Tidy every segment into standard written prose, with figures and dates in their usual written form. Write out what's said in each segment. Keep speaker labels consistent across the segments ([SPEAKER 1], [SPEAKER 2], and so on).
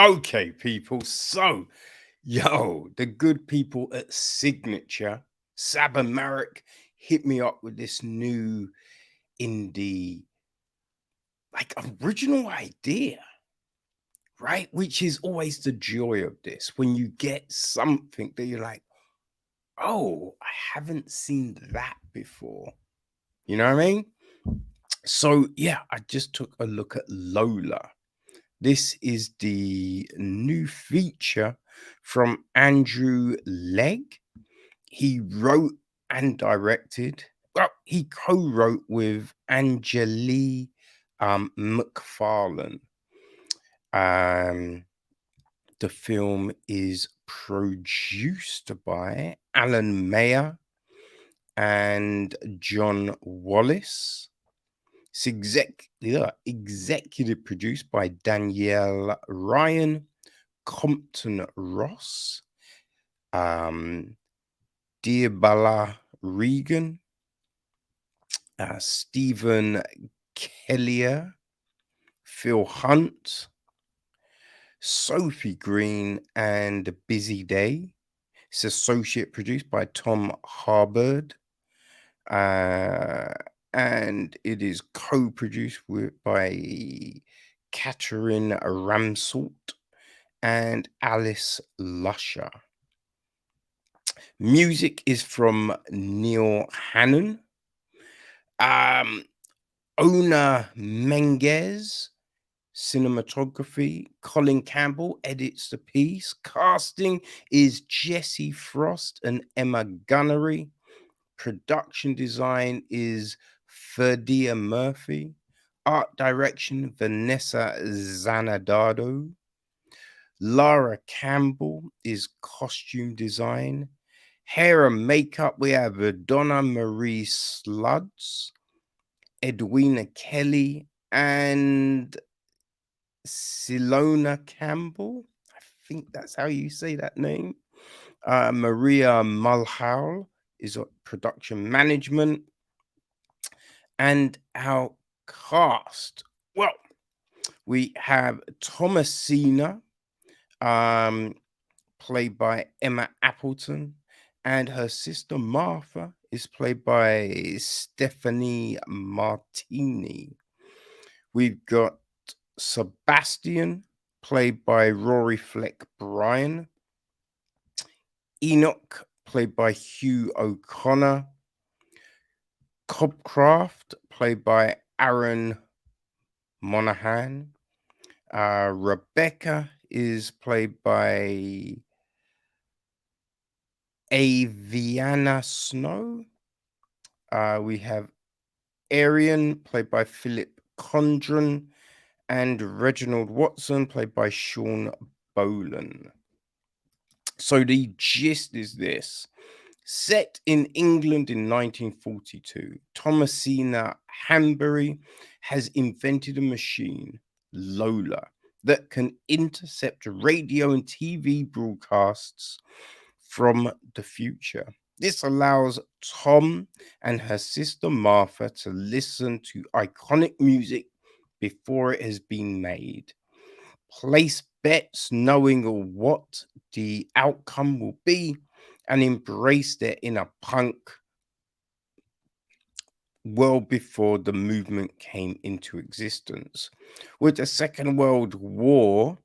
[SPEAKER 1] Okay, people. So, the good people at Signature, Sab and Marek, hit me up with this new indie, like original idea, right? Which is always the joy of this when you get something that you're like, oh, I haven't seen that before. You know what I mean? So, yeah, I just took a look at Lola. This is the new feature from Andrew Legge. He wrote and directed. Well, he co-wrote with Angeli Macfarlane. Um, the film is produced by Alan Mayer and John Wallace. It's executive produced by Danielle Ryan, Compton Ross, Diabala Regan, Stephen Kellier, Phil Hunt, Sophie Green, and Busy Day. It's associate produced by Tom Harbord. And it is co-produced by Catherine Ramsalt and Alice Lusher. Music is from Neil Hannon. Ona Menges, cinematography. Colin Campbell edits the piece. Casting is Jesse Frost and Emma Gunnery. Production design is Ferdia Murphy. Art direction, Vanessa Zanadado. Lara Campbell is costume design. Hair and makeup, we have Donna Marie Sluds, Edwina Kelly, and Silona Campbell. I think that's how you say that name. Maria Mulhall is production management. And our cast, well, we have Thomasina, played by Emma Appleton, and her sister Martha is played by Stefanie Martini. We've got Sebastian, played by Rory Fleck Bryan. Enoch, played by Hugh O'Connor. Cobcraft, played by Aaron Monahan. Rebecca is played by Aviana Snow. We have Arian, played by Philip Condren, and Reginald Watson, played by Sean Bolan. So the gist is this. Set in England in 1942, Thomasina Hanbury has invented a machine, Lola, that can intercept radio and TV broadcasts from the future. This allows Tom and her sister Martha to listen to iconic music before it has been made. Place bets knowing what the outcome will be and embrace their inner punk well before the movement came into existence. With the Second World War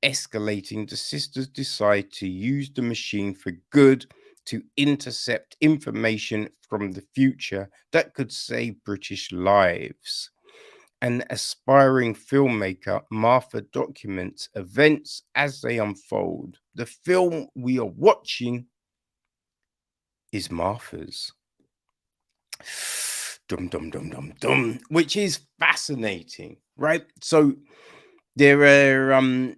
[SPEAKER 1] escalating, the sisters decide to use the machine for good to intercept information from the future that could save British lives. An aspiring filmmaker, Martha documents events as they unfold. The film we are watching is Martha's. Dum dum dum dum dum, which is fascinating, right? So there are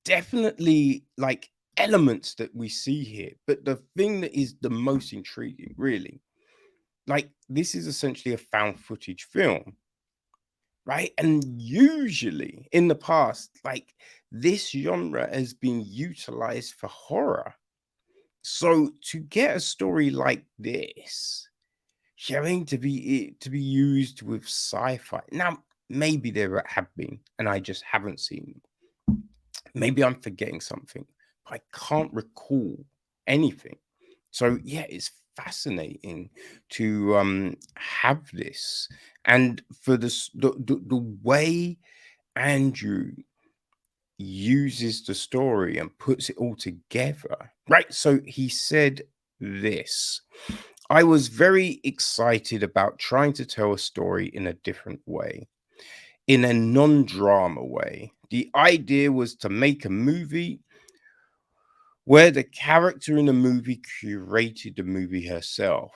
[SPEAKER 1] definitely like elements that we see here, but the thing that is the most intriguing, really, like this is essentially a found footage film, right? And usually in the past, like this genre has been utilized for horror. So to get a story like this, having to be used with sci-fi. Now, maybe there have been, and I just haven't seen them. Maybe I'm forgetting something, but I can't recall anything. So yeah, it's fascinating to have this, and for the way Andrew uses the story and puts it all together. Right. So he said this: I was very excited about trying to tell a story in a different way, in a non drama way. The idea was to make a movie where the character in the movie curated the movie herself.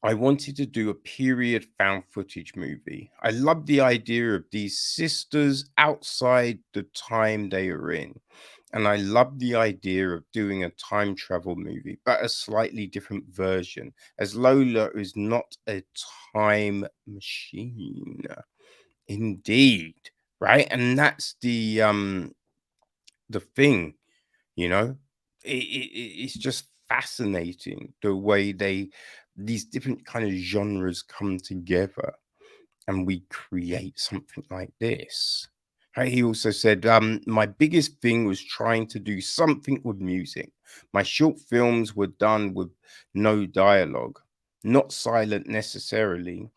[SPEAKER 1] I wanted to do a period found footage movie. I loved the idea of these sisters outside the time they are in. And I loved the idea of doing a time travel movie, but a slightly different version, as Lola is not a time machine. Indeed. Right. And that's the thing, you know, it's just fascinating the way these different kind of genres come together and we create something like this. Right, he also said, my biggest thing was trying to do something with music. My short films were done with no dialogue, not silent necessarily,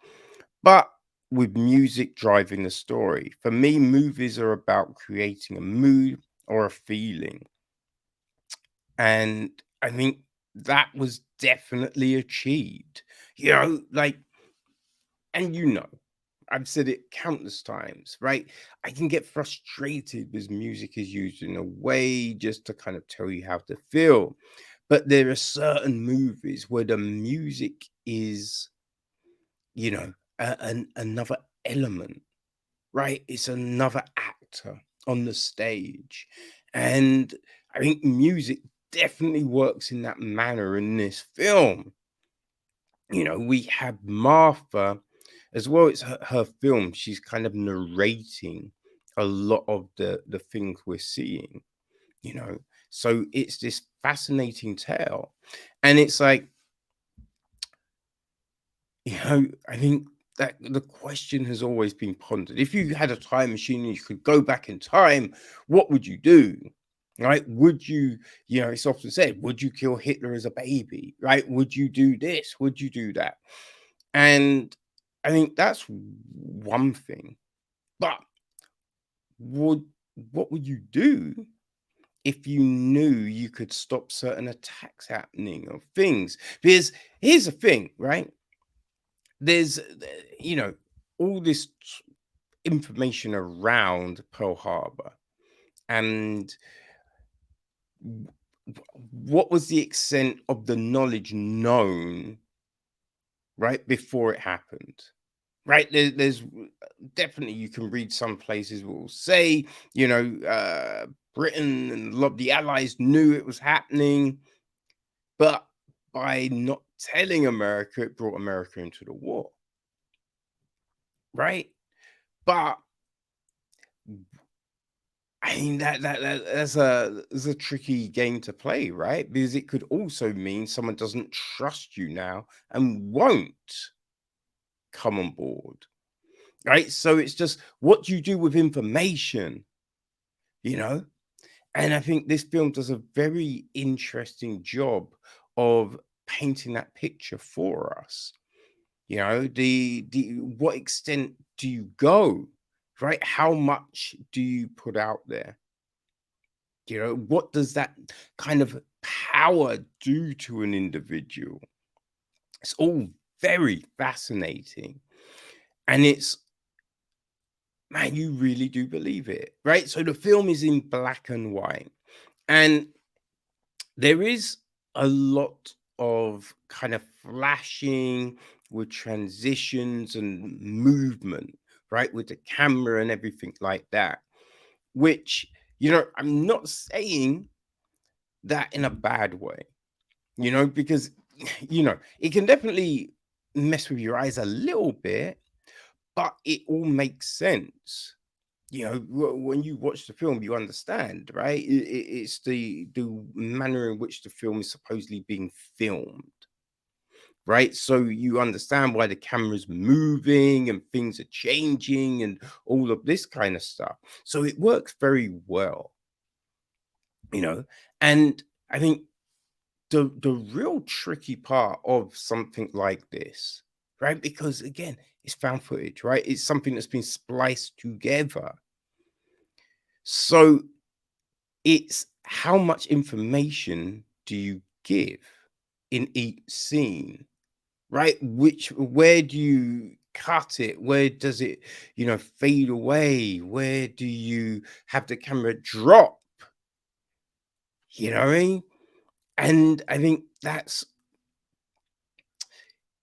[SPEAKER 1] but with music driving the story. For me, movies are about creating a mood or a feeling. And I think that was definitely achieved. You know, like, and you know, I've said it countless times, right? I can get frustrated because music is used in a way just to kind of tell you how to feel. But there are certain movies where the music is, you know, another element, right? It's another actor on the stage. And I think music definitely works in that manner in this film. You know, we have Martha as well. It's her film. She's kind of narrating a lot of the things we're seeing, you know. So it's this fascinating tale. And it's like, you know, I think that the question has always been pondered. If you had a time machine and you could go back in time, what would you do? Right? Would you, you know, it's often said, would you kill Hitler as a baby? Right? Would you do this? Would you do that? And I think that's one thing. But would what would you do if you knew you could stop certain attacks happening or things? Because here's the thing, right? There's, you know, all this information around Pearl Harbor, and what was the extent of the knowledge known right before it happened? Right, there's definitely, you can read some places will say, you know, Britain and a lot of the Allies knew it was happening, but by not telling America, it brought America into the war, right? But I mean that's a tricky game to play, right? Because it could also mean someone doesn't trust you now and won't come on board, right? So it's just what do you do with information, you know? And I think this film does a very interesting job of painting that picture for us. You know, the what extent do you go, right? How much do you put out there? You know, what does that kind of power do to an individual? It's all very fascinating. And it's, man, you really do believe it, right? So the film is in black and white. And there is a lot of kind of flashing with transitions and movement, right? With the camera and everything like that, which, you know, I'm not saying that in a bad way, you know, because, you know, it can definitely mess with your eyes a little bit, but it all makes sense. You know, when you watch the film, you understand, right? It's the manner in which the film is supposedly being filmed, right? So you understand why the camera's moving and things are changing and all of this kind of stuff. So it works very well, you know. And I think the real tricky part of something like this, right? Because again, it's found footage, right? It's something that's been spliced together. So it's how much information do you give in each scene, right? Where do you cut it? Where does it, fade away? Where do you have the camera drop? You know what I mean? And I think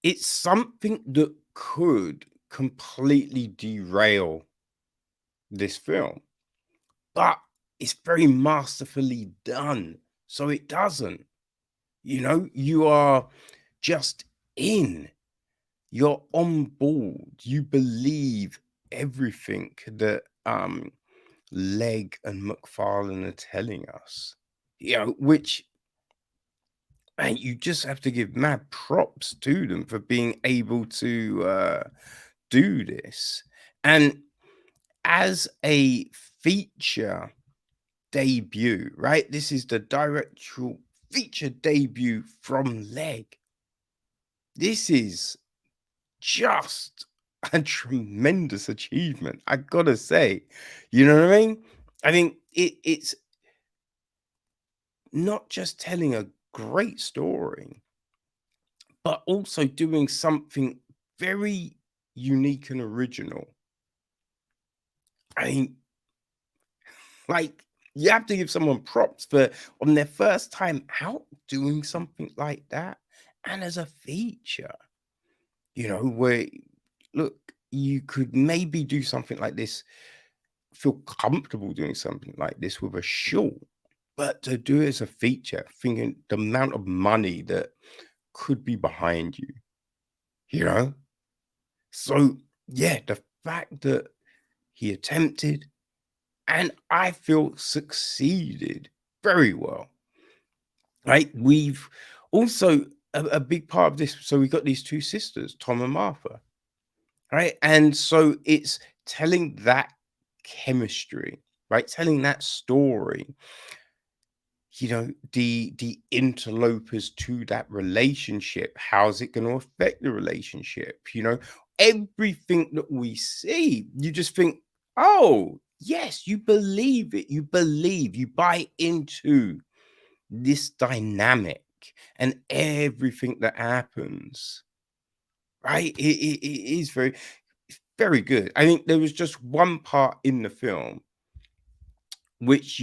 [SPEAKER 1] it's something that could completely derail this film, but it's very masterfully done. So it doesn't, you are just in, you're on board, you believe everything that Legge and Macfarlane are telling us, which, man, you just have to give mad props to them for being able to do this. And as a feature debut, right? This is the directorial feature debut from Legge. This is just a tremendous achievement, I gotta say. You know what I mean? I think it's not just telling a great story, but also doing something very unique and original. I mean, like, you have to give someone props for on their first time out doing something like that. And as a feature, where, look, you could maybe do something like this, feel comfortable doing something like this with a short, but to do it as a feature, thinking the amount of money that could be behind you, you know? So, yeah, the fact that he attempted and I feel succeeded very well, right? We've also, a big part of this. So we got these two sisters, Tom and Martha, right? And so it's telling that chemistry, right? Telling that story, the interlopers to that relationship. How's it going to affect the relationship? Everything that we see, you just think, oh, yes, you believe it. You buy into this dynamic and everything that happens, right? It is very, very good. I think there was just one part in the film which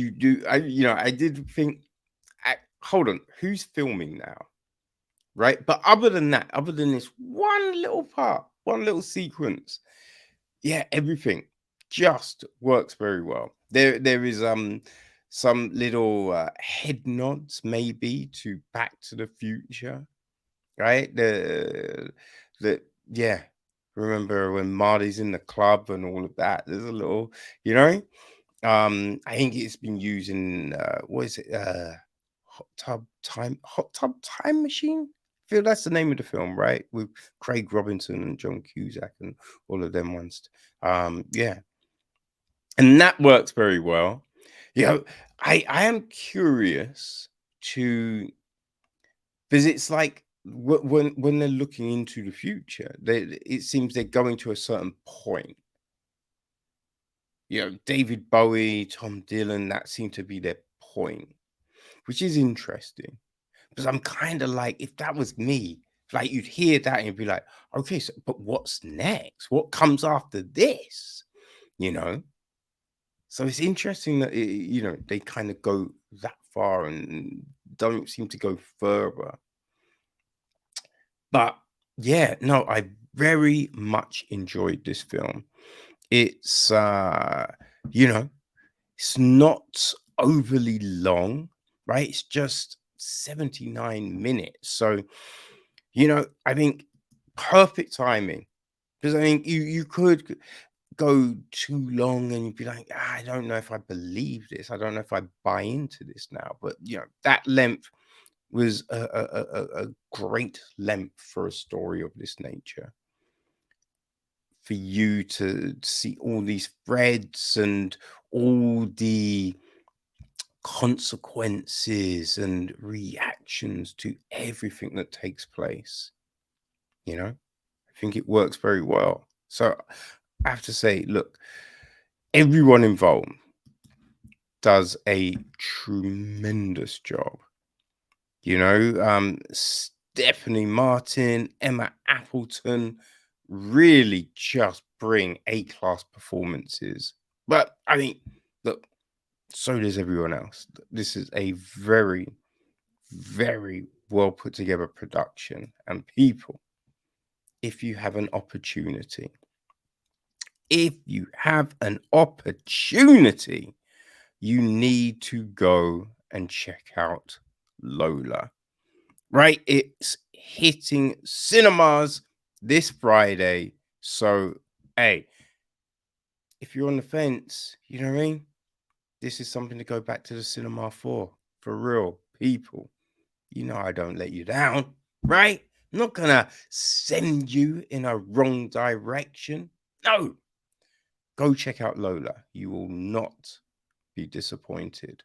[SPEAKER 1] I did think, hold on, who's filming now? Right. But other than that, other than this one little part, one little sequence, yeah, everything just works very well. There is some little head nods maybe to Back to the Future, right? The yeah. Remember when Marty's in the club and all of that? There's a little, you know. I think it's been used in what is it? Hot Tub Time Machine. I feel that's the name of the film, right? With Craig Robinson and John Cusack and all of them ones. Yeah, and that works very well. Yeah, I am curious to, because it's like when they're looking into the future, it seems they're going to a certain point. David Bowie, Tom Dylan, that seemed to be their point, which is interesting. Because I'm kind of like, if that was me, like you'd hear that and you'd be like, okay, so but what's next? What comes after this? You know? So it's interesting that they kind of go that far and don't seem to go further. But yeah, no, I very much enjoyed this film. It's you know, it's not overly long, right? It's just 79 minutes. So, I think perfect timing. Because I think you could go too long and you'd be like, I don't know if I believe this. I don't know if I buy into this now. But that length was a great length for a story of this nature. For you to see all these threads and all the consequences and reactions to everything that takes place, I think it works very well. So I have to say, look, everyone involved does a tremendous job. Stefanie Martin, Emma Appleton really just bring A-class performances. But I mean, look, so does everyone else. This is a very, very well put together production. And people, if you have an opportunity, you need to go and check out Lola. Right? It's hitting cinemas this Friday. So, hey, if you're on the fence, you know what I mean? This is something to go back to the cinema for real, people. I don't let you down, right? I'm not gonna send you in a wrong direction. No, go check out Lola. You will not be disappointed.